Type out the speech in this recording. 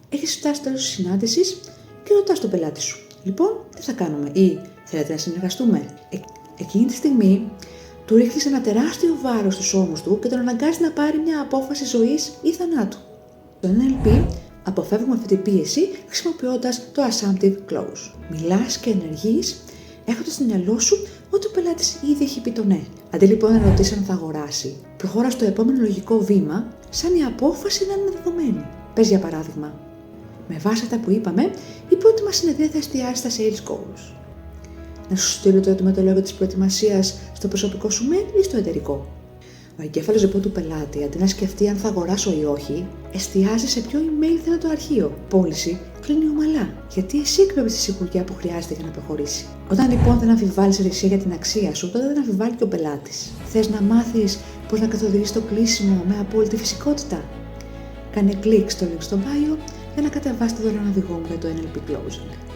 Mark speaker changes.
Speaker 1: Έχεις φτάσει στο τέλος της συνάντησης και ρωτάς τον πελάτη σου: λοιπόν, τι θα κάνουμε, ή θέλετε να συνεργαστούμε? Εκείνη τη στιγμή του ρίχνεις ένα τεράστιο βάρος στους ώμους του και τον αναγκάζει να πάρει μια απόφαση ζωής ή θανάτου. Στο NLP αποφεύγουμε αυτή την πίεση χρησιμοποιώντας το assumptive close. Μιλάς και ενεργείς έχοντας στο μυαλό σου ότι ο πελάτης ήδη έχει πει το ναι. Αντί λοιπόν να ρωτήσει αν θα αγοράσει, προχώρα στο επόμενο λογικό βήμα, σαν η απόφαση να είναι δεδομένη. Πες για παράδειγμα: με βάση αυτά που είπαμε, η πρώτη μας συνεδρία θα εστιάσει στα sales goals. Να σου στείλω το ερωτηματολόγιο της προετοιμασίας στο προσωπικό σου mail ή στο εταιρικό. Ο εγκέφαλος λοιπόν του πελάτη, αντί να σκεφτεί αν θα αγοράσω ή όχι, εστιάζει σε ποιο email θέλει το αρχείο. Πώληση κλείνει ομαλά, γιατί εσύ εκπέμπεις τη σιγουριά που χρειάζεται για να προχωρήσει. Όταν λοιπόν δεν αμφιβάλλεις ρησία για την αξία σου, τότε δεν αμφιβάλλει και ο πελάτης. Θες να μάθεις πώς να καθοδηγείς το κλείσιμο με απόλυτη φυσικότητα? Κάνε κλικ στο link στο bio για να κατεβάσεις το δωρεάν οδηγό μου για το NLP Closing.